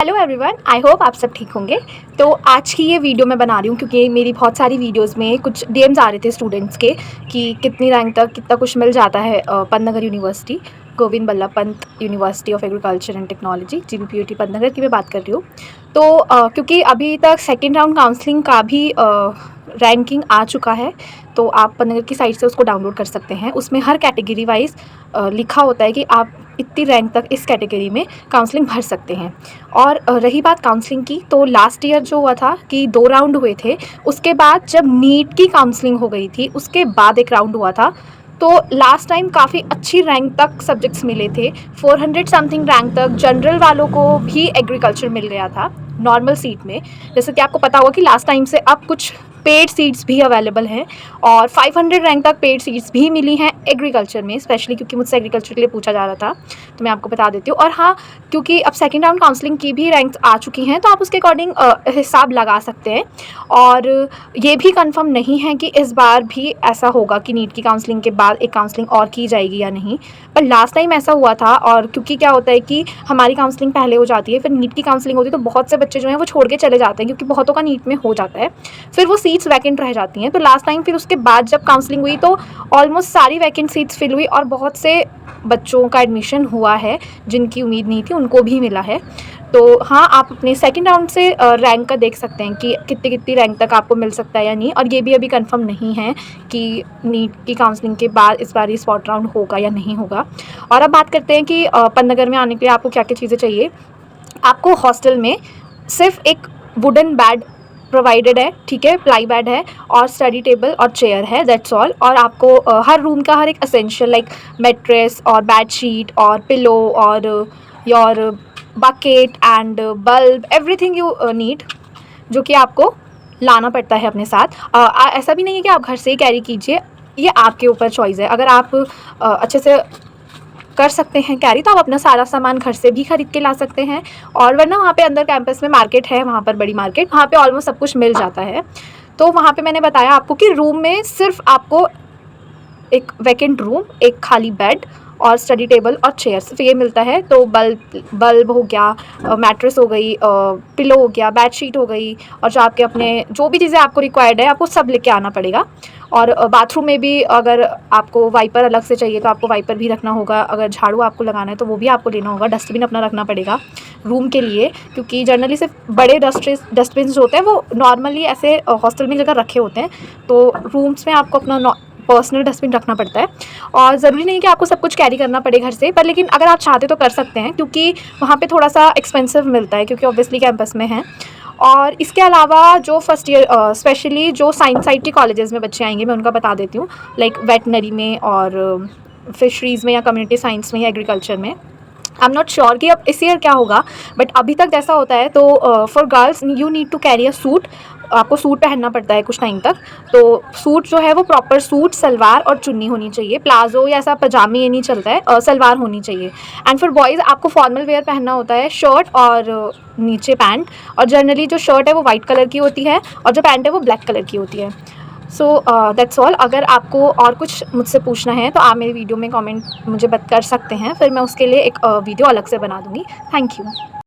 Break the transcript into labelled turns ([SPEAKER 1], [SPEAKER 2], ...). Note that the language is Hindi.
[SPEAKER 1] हेलो एवरीवन, आई होप आप सब ठीक होंगे। तो आज की ये वीडियो मैं बना रही हूँ क्योंकि मेरी बहुत सारी वीडियोस में कुछ डीएम्स आ रहे थे स्टूडेंट्स के कि कितनी रैंक तक कितना कुछ मिल जाता है Pantnagar university, Govind Ballabh Pant university of agriculture and technology, GBPUT Pantnagar की मैं बात कर रही हूँ। तो क्योंकि अभी तक सेकेंड राउंड काउंसलिंग का भी रैंकिंग आ चुका है, तो आप पंतनगर की साइट से उसको डाउनलोड कर सकते हैं। उसमें हर कैटेगरी वाइज लिखा होता है कि आप इतनी रैंक तक इस कैटेगरी में काउंसलिंग भर सकते हैं। और रही बात काउंसलिंग की, तो लास्ट ईयर जो हुआ था कि 2 राउंड हुए थे, उसके बाद जब नीट की काउंसलिंग हो गई थी उसके बाद एक राउंड हुआ था। तो लास्ट टाइम काफ़ी अच्छी रैंक तक सब्जेक्ट्स मिले थे, 400 समथिंग रैंक तक जनरल वालों को भी एग्रीकल्चर मिल गया था नॉर्मल सीट में। जैसे कि आपको पता होगा कि लास्ट टाइम से अब कुछ पेड सीट्स भी अवेलेबल हैं और 500 रैंक तक पेड सीट्स भी मिली हैं एग्रीकल्चर में, स्पेशली क्योंकि मुझसे एग्रीकल्चर के लिए पूछा जा रहा था, तो मैं आपको बता देती हूँ। और हाँ, क्योंकि अब सेकेंड राउंड काउंसलिंग की भी रैंक्स आ चुकी हैं, तो आप उसके अकॉर्डिंग हिसाब लगा सकते हैं। और ये भी कंफर्म नहीं है कि इस बार भी ऐसा होगा कि नीट की काउंसलिंग के बाद एक काउंसलिंग और की जाएगी या नहीं, पर लास्ट टाइम ऐसा हुआ था। और क्योंकि क्या होता है कि हमारी काउंसलिंग पहले हो जाती है, फिर नीट की काउंसलिंग होती है, तो बहुत से बच्चे जो हैं वो छोड़ के चले जाते हैं क्योंकि बहुतों का नीट में हो जाता है, फिर वो सीट्स वैकेंट रह जाती हैं। तो लास्ट टाइम फिर उसके बाद जब काउंसलिंग हुई तो ऑलमोस्ट सारी वैकेंट सीट्स फिल हुई और बहुत से बच्चों का एडमिशन हुआ है जिनकी उम्मीद नहीं थी, उनको भी मिला है। तो हाँ, आप अपने सेकंड राउंड से रैंक का देख सकते हैं कि कितनी कितनी रैंक तक आपको मिल सकता है या नहीं। और ये भी अभी कंफर्म नहीं है कि नीट की काउंसलिंग के बाद इस बार ये स्पॉट राउंड होगा या नहीं होगा। और अब बात करते हैं कि पंतनगर में आने के लिए आपको क्या क्या चीज़ें चाहिए। आपको हॉस्टल में सिर्फ एक वुडन बेड प्रोवाइडेड है, ठीक है, प्लाई बेड है और स्टडी टेबल और चेयर है, दैट्स ऑल। और आपको हर रूम का हर एक असेंशियल लाइक मैट्रेस और बेड शीट और पिलो और your bucket and bulb, everything you need, जो कि आपको लाना पड़ता है अपने साथ। ऐसा भी नहीं है कि आप घर से ही कैरी कीजिए, ये आपके ऊपर चॉइस है। अगर आप अच्छे से कर सकते हैं कैरी, तो आप अपना सारा सामान घर से भी खरीद के ला सकते हैं। और वरना वहाँ पे अंदर कैंपस में मार्केट है, वहाँ पर बड़ी मार्केट, वहाँ पे ऑलमोस्ट सब कुछ मिल जाता है। तो वहाँ पे मैंने बताया आपको कि रूम में सिर्फ आपको एक वैकेंट रूम, एक खाली बेड और स्टडी टेबल और चेयर, सिर्फ ये मिलता है। तो बल्ब हो गया, मैट्रेस हो गई, पिलो हो गया, बेड शीट हो गई, और जो आपके अपने जो भी चीज़ें आपको रिक्वायर्ड है आपको सब लेके आना पड़ेगा। और बाथरूम में भी अगर आपको वाइपर अलग से चाहिए तो आपको वाइपर भी रखना होगा। अगर झाड़ू आपको लगाना है तो वो भी आपको लेना होगा। डस्टबिन अपना रखना पड़ेगा रूम के लिए, क्योंकि जनरली सिर्फ बड़े डस्टबिन जो होते हैं वो नॉर्मली ऐसे हॉस्टल में जगह रखे होते हैं, तो रूम्स में आपको अपना पर्सनल डस्टबिन रखना पड़ता है। और ज़रूरी नहीं कि आपको सब कुछ कैरी करना पड़े घर से, पर लेकिन अगर आप चाहते तो कर सकते हैं, क्योंकि वहाँ पे थोड़ा सा एक्सपेंसिव मिलता है क्योंकि ऑब्वियसली कैंपस में है। और इसके अलावा जो फर्स्ट ईयर स्पेशली जो साइंस साइड के कॉलेजेस में बच्चे आएंगे, मैं उनका बता देती हूँ, लाइक वेटनरी में और फिशरीज़ में या कम्युनिटी साइंस में या एग्रीकल्चर में। आई एम नॉट श्योर कि अब इस ईयर क्या होगा, बट अभी तक जैसा होता है तो for girls you need to carry a suit, आपको सूट पहनना पड़ता है कुछ टाइम तक। तो सूट जो है वो प्रॉपर सूट, सलवार और चुन्नी होनी चाहिए, प्लाजो या ऐसा पजामे ये नहीं चलता है, सलवार होनी चाहिए। एंड फॉर बॉयज़ आपको फॉर्मल वेयर पहनना होता है, शर्ट और नीचे पैंट। और जनरली जो शर्ट है वो वाइट कलर की होती है और जो पैंट है वो ब्लैक कलर की होती है। So that's all. अगर आपको और कुछ मुझसे पूछना है तो आप मेरी वीडियो में कमेंट मुझे कर सकते हैं, फिर मैं उसके लिए एक वीडियो अलग से बना दूँगी। Thank you.